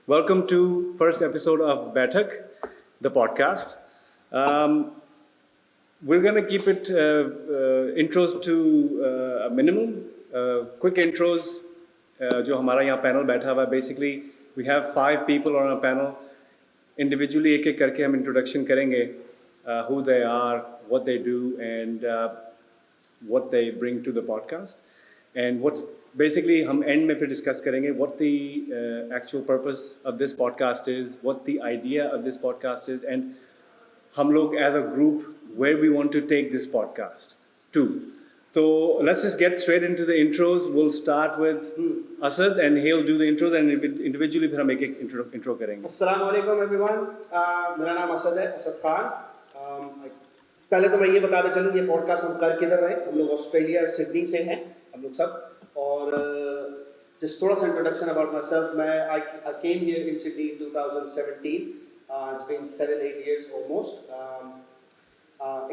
Welcome to first episode of Baithak, the podcast. We're going to keep it intros to a minimum. Quick intros. जो हमारा यहाँ panel बैठा हुआ है, basically we have 5 people on our panel. Individually एक एक करके हम introduction करेंगे, who they are, what they do, and what they bring to the podcast. And what's basically हम end में फिर discuss करेंगे what the actual purpose of this podcast is, what the idea of this podcast is, and हम लोग as a group where we want to take this podcast to. So let's just get straight into the intros. We'll start with Asad and he'll do the intros, and individually फिर हम एक intro करेंगे. अस्सलाम वालेकुम everyone. मेरा नाम असद है, असद खान. पहले तो मैं ये बताना चलूँ ये पॉडकास्ट हम कर किधर रहे. हम लोग ऑस्ट्रेलिया सिडनी से हैं हम लोग सब. और just थोड़ा सा introduction about myself. I came here in Sydney in 2017. It's been 7-8 years almost.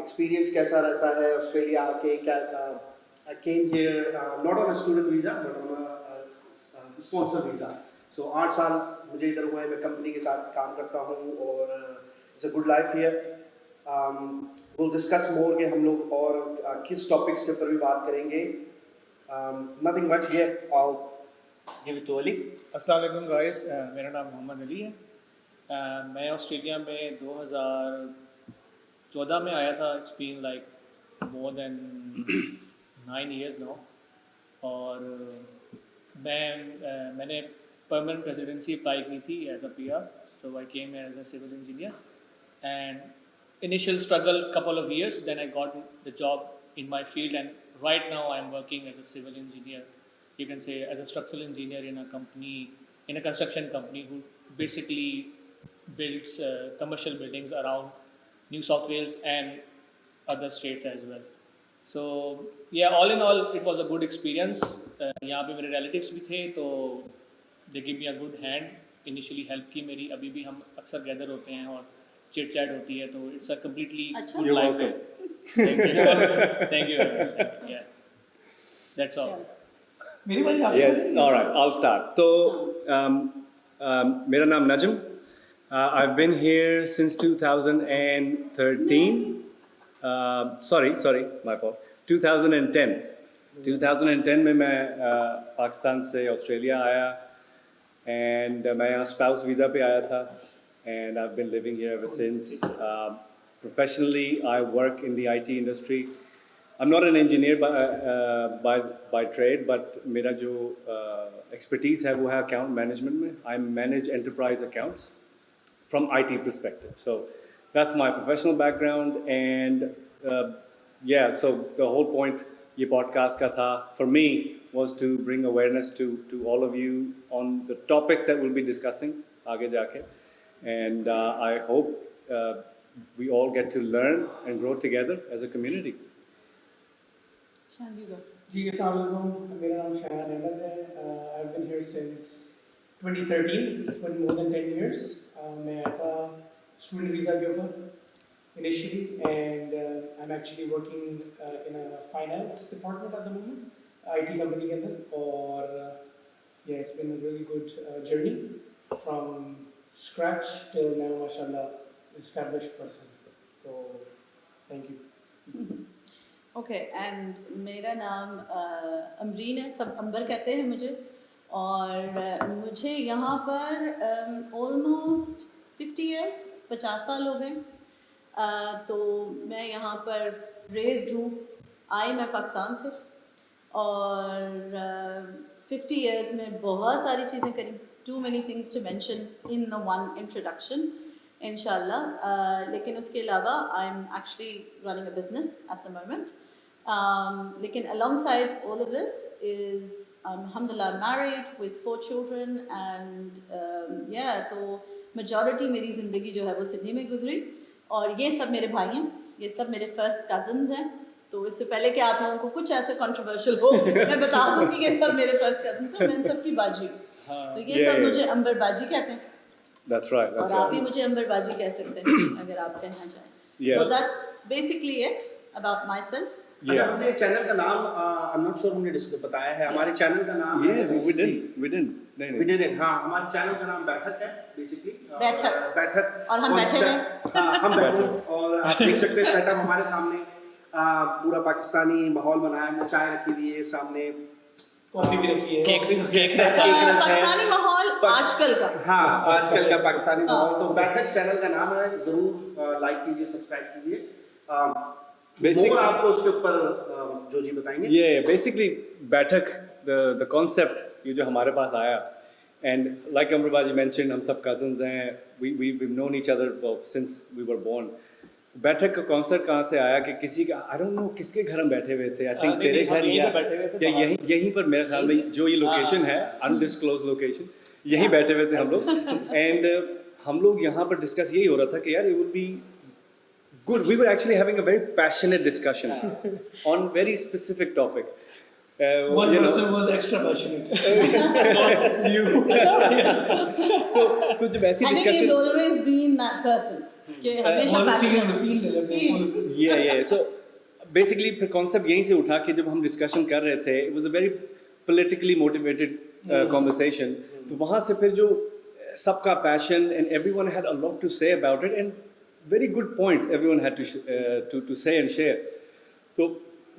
Experience कैसा रहता है ऑस्ट्रेलिया आके क्या? I came here not on a student visa but on a sponsor visa. So 8 साल मुझे इधर हुआ है. मैं कंपनी के साथ काम करता हूँ और it's a good life here. We'll discuss more कि हम लोग और किस टॉपिक्स के ऊपर भी बात करेंगे. Nothing much here. I'll give it to Ali. अस्सलाम वालेकुम गाइस. मेरा नाम मोहम्मद अली है. मैं ऑस्ट्रेलिया में 2014 में आया था. It's been like more than 9 years now. और मैंने परमानेंट रेजिडेंसी अप्लाई की थी as a PR. So I came here as a civil engineer. And initial struggle couple of years. Then I got the job in my field, and right now I'm working as a civil engineer. You can say as a structural engineer in a company, in a construction company who basically builds commercial buildings around New South Wales and other states as well. So yeah, all in all, it was a good experience. यहाँ पे मेरे relatives भी थे तो they give me a good hand. Initially help की मेरी. अभी भी हम अक्सर gather होते हैं और chit chat होती है तो it's a completely good life. Thank you. Thank you very much. Yeah, that's all. Yes, all right, I'll start. So, मेरा नाम नजम. I've been here since 2013. Sorry, my fault. 2010. 2010 में मैं पाकिस्तान से ऑस्ट्रेलिया आया, and मैं यहाँ spouse visa पे आया था, and I've been living here ever since. Professionally, I work in the IT industry. I'm not an engineer by trade, but मेरा जो expertise है वो है account management में. I manage enterprise accounts from IT perspective. So that's my professional background, and yeah, so the whole point ये podcast का था for me was to bring awareness to all of you on the topics that we'll be discussing आगे जाके, and I hope we all get to learn and grow together as a community. जी अस्सलाम वालेकुम. मेरा नाम शाहान अहमद है. I've been here since 2013. It's been more than 10 years. मैं आया था student visa के ऊपर initially, and I'm actually working in a finance department at the moment, IT company के अंदर. और yeah, it's been a really good journey from scratch till now, mashallah, established person. So thank you. Okay and मेरा नाम अमरीन है. सब अंबर कहते हैं मुझे. और मुझे यहाँ पर ऑलमोस्ट 50 इयर्स 50 साल हो गए. तो मैं यहाँ पर रेज्ड हूँ. आई मैं पाकिस्तान से, और 50 इयर्स में बहुत सारी चीज़ें करी. Too many things to mention in the one introduction इंशाल्लाह. लेकिन उसके अलावा I am actually running a business at the moment. लेकिन alongside all of this is alhamdulillah married with 4 children, and yeah, तो majority मेरी ज़िंदगी जो है वो सिडनी में गुजरी. और ये सब मेरे भाई हैं, ये सब मेरे फर्स्ट कज़न्स हैं. तो इससे पहले कि आप लोगों को कुछ ऐसे कंट्रोवर्शियल हो, मैं बता दूँ कि ये सब मेरे फर्स्ट कज़न्स हैं. मैं इन सब की बाजी. तो ये सब मुझे अंबर बाजी कहते हैं. That's right. और आप भी मुझे अंबर बाजी कह सकते हैं अगर आप कहना चाहें. So that's basically it about myself. अच्छा, हमने चैनल का नाम आई एम नॉट श्योर हमने बताया है, हमारे चैनल का नाम है we didn't नहीं We didn't, हाँ, हमारे चैनल का नाम बैठक है बेसिकली। बैठक और हम बैठे हैं। हाँ, हम बैठे हैं और आप देख सकते हैं सेटअप हमारे सामने पूरा पाकिस्तानी माहौल बनाया है, चाय रखी हुई है सामने, कॉफी भी रखी है, केक पाकिस्तानी माहौल आजकल का। हाँ, आजकल का पाकिस्तानी माहौल। तो बैठक चैनल का नाम है, जरूर लाइक कीजिए, सब्सक्राइब कीजिए। मोर आपको उसके ऊपर जो जी बताएंगे। ये बेसिकली बैठक द कॉन्सेप्ट ये जो हमारे पास आया, एंड लाइक अमरबाजी मेंशन, हम सब कजन्स हैं, we've known each other since we were born। बैठक का कॉन्सेप्ट कहाँ से आया कि किसी का आई डोंट नो किसके घर हम बैठे हुए थे, आई थिंक तेरे घर या यहीं पर मेरे ख्याल में जो ये लोकेशन है, अनडिस्क्लोज लोकेशन, यहीं बैठे हुए थे हम लोग। एंड हम लोग यहाँ पर डिस्कस यही हो रहा था कि यार it would be good, we were actually having a very passionate discussion on very specific topic। One person was extra passionate. You. Yes. तो जब ऐसी I think he's discussion always been that person कि हमेशा One feeling passionate। the field yeah so basically फिर concept यहीं से उठा के जब हम discussion कर रहे थे, it was a very politically motivated conversation। तो वहाँ से फिर जो सबका passion and everyone had a lot to say about it and very good points everyone had to say and share। तो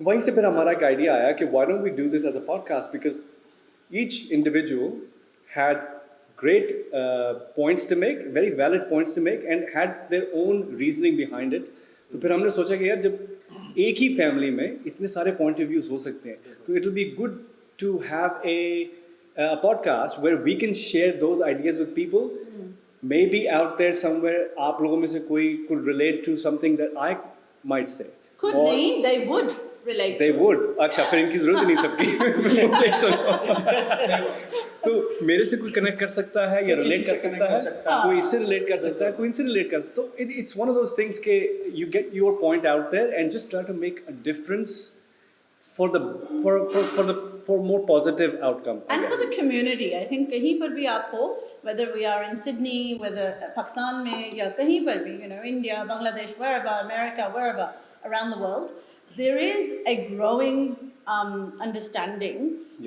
वहीं से फिर हमारा एक आइडिया आया कि why don't we do this as a podcast, because each individual had great points to make, very valid points to make and had their own reasoning behind it। तो फिर हमने सोचा कि यार जब एक ही फैमिली में इतने सारे point of views हो सकते हैं, तो it will be good to have a podcast where we can share those ideas with people। Maybe out there somewhere आप लोगों में से कोई could relate to something that I might say। Could Or नहीं, they would relate they to। would। अच्छा, फिर इनकी जरूरत ही नहीं सबकी मुझे ही सुनो। तो मेरे से कोई कनेक्ट कर सकता है या रिलेट कर सकता है, कोई इससे रिलेट कर सकता है, कोई इनसे रिलेट कर सकता है। तो it's one of those things के you get your point out there and just try to make a difference for more positive outcome। And for the community, I think कहीं पर भी आप हो, whether we are in Sydney, whether Pakistan में या कहीं पर भी, you know, India, Bangladesh, wherever, America, wherever around the world, there is a growing understanding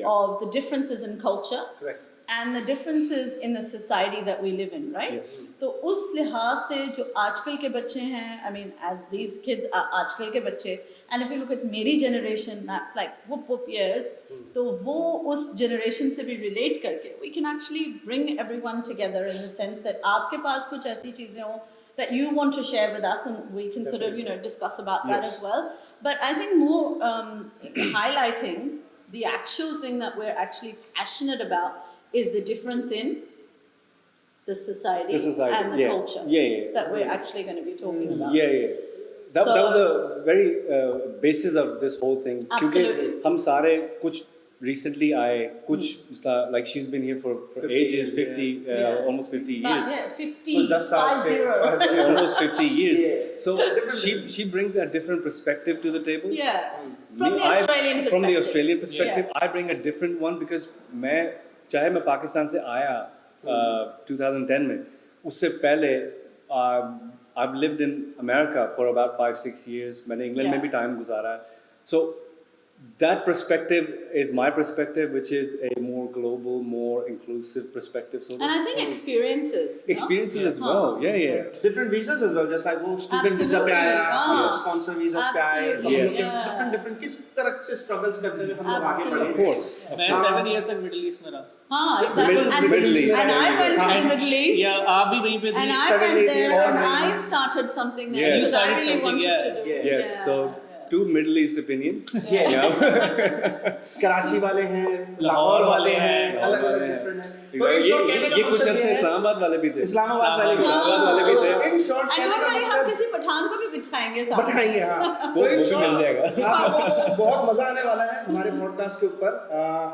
of the differences in culture। Correct। And the differences in the society that we live in, right? Yes। तो उस लिहाज से जो आजकल के बच्चे हैं, I mean, as these kids are आजकल के बच्चे, and if you look at मेरी generation, that's like whoop years, तो वो उस generation से भी relate करके, we can actually bring everyone together in the sense that आपके पास कुछ ऐसी चीजें हो that you want to share with us, and we can sort of, you know, discuss about that as well। But I think more highlighting the actual thing that we're actually passionate about is the difference in the society and the culture that we're actually going to be talking about। That was a very basis of this whole thing। Absolutely। क्योंकि हम सारे कुछ recently आए, कुछ like she's been here for ages, 50 almost 50 years। Yeah, 50 almost 50 years। Yeah। So she brings a different perspective to the table। Yeah, from the Australian perspective। From the Australian perspective, I bring a different one because चाहे मैं पाकिस्तान से आया 2010 में, उससे पहले I've lived in America for about 5-6 years। मैंने England में भी टाइम गुजारा है। So that perspective is my perspective, which is a more global, more inclusive perspective। So and I think experiences as well। Different visas as well, just like वो student visa पे आया, sponsor visas पे आए, different किस तरह से struggles करते हुए हम लोग आगे बढ़े। of course। मैं 7 years तक मिडिल ईस्ट में रहा। हाँ, exactly। Middle East। And I went to the Middle East। Yeah, आप भी वहीं पे थी। And I went there and I started something there Yes। because I You started really something, wanted to do it। Yes, so 2 Middle East opinions। Karachi वाले हैं, लाहौर वाले हैं, अलग अलग different हैं। तो in short कहने का ये कुछ मकसद अर्से है, इस्लामाबाद वाले भी थे। इस्लामाबाद वाले भी थे। in short And कहने don't का worry, हम मकसद किसी पठान को भी बिठाएंगे साथ। बैठाएंगे, हाँ। वो in भी short, मिल जाएगा। हाँ, वो बहुत मजा आने वाला है हमारे पॉडकास्ट के ऊपर।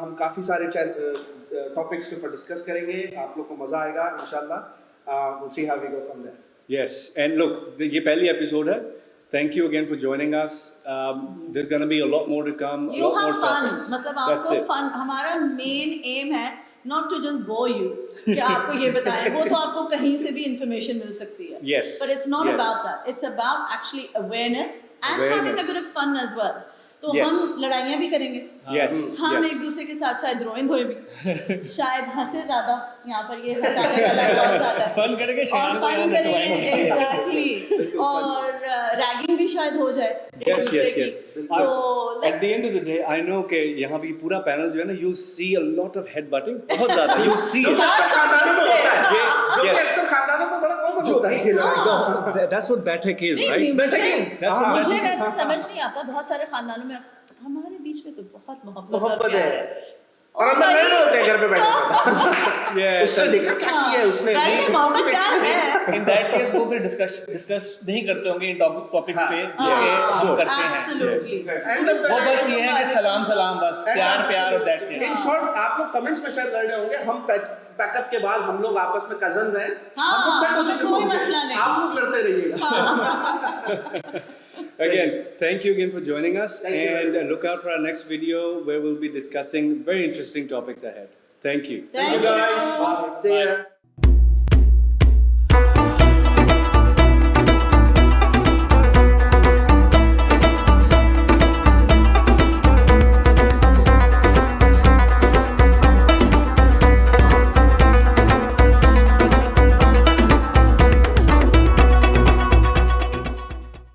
हम काफी सारे टॉपिक्स के ऊपर डिस्कस करेंगे, आप लोग को मजा आएगा इंशाल्लाह। We'll see how we go from there। Yes, and look, ये पहली एपिसोड है। Thank you again for joining us। There's going to be a lot more to come। You have fun, topics। मतलब That's आपको it। fun, हमारा main aim है not to just bore you कि आपको ये बताएं, वो तो आपको कहीं से भी information मिल सकती है। Yes। But it's not Yes। about that। It's about actually awareness and having a bit of fun as well। तो Yes. हम लड़ाइयाँ भी करेंगे, Yes. हम yes. एक दूसरे के साथ शायद रोएं धोएं भी, शायद हंसे ज्यादा, यहाँ पर ये हंसाने वाला बहुत ज्यादा है, फन करेंगे, और शयान को फन यहाँ करेंगे, नचवाएंगे। एग्जैक्टली, और रैगिंग भी शायद हो जाए एक Yes, दूसरे yes, की, yes. तो At the end of the day, I know कि यहाँ भी पूरा पैनल जो है ना, you'll see a lot of headbutting, बहुत ज़्यादा, you'll see जो it. अक्सर खानदानों में होता है, जो कि Yes. अक्सर खानदानों में बड़ा कॉमन होता है ये लड़ाई। That's what Baithak is, नहीं, right? नहीं, That's what मुझे Baithak is. वैसे समझ नहीं आता, बहुत सारे खानदानों में हमारे बीच में तो बहुत मोहब्बत और मोहब्बत प्यार है और अंदर लड़ रहे होते हैं घर पे बैठे Yes. उसने देखा क्या किया है उसने वैसे मोहब्बत प्यार है, In that case वो फिर डिस्कस नहीं करते होंगे इन टॉपिक्स पे जो हाँ, कि हम करते हैं। absolutely. And वो बस ये है कि सलाम सलाम, बस प्यार और दैट्स इट। इन शॉर्ट आप लोग कमेंट्स में शायद लड़ रहे होंगे, हम पैकअप के बाद हम लोग आपस में कजन्स हैं, हाँ, हम लोग सेट हो चुके कोई होंगे, मसला नहीं। आप लोग लड़ते रहिएगा। Again, thank you again for joining us, Thank you very and look out for our next video where we'll be discussing very interesting topics ahead. Thank you. Thank you guys. See ya.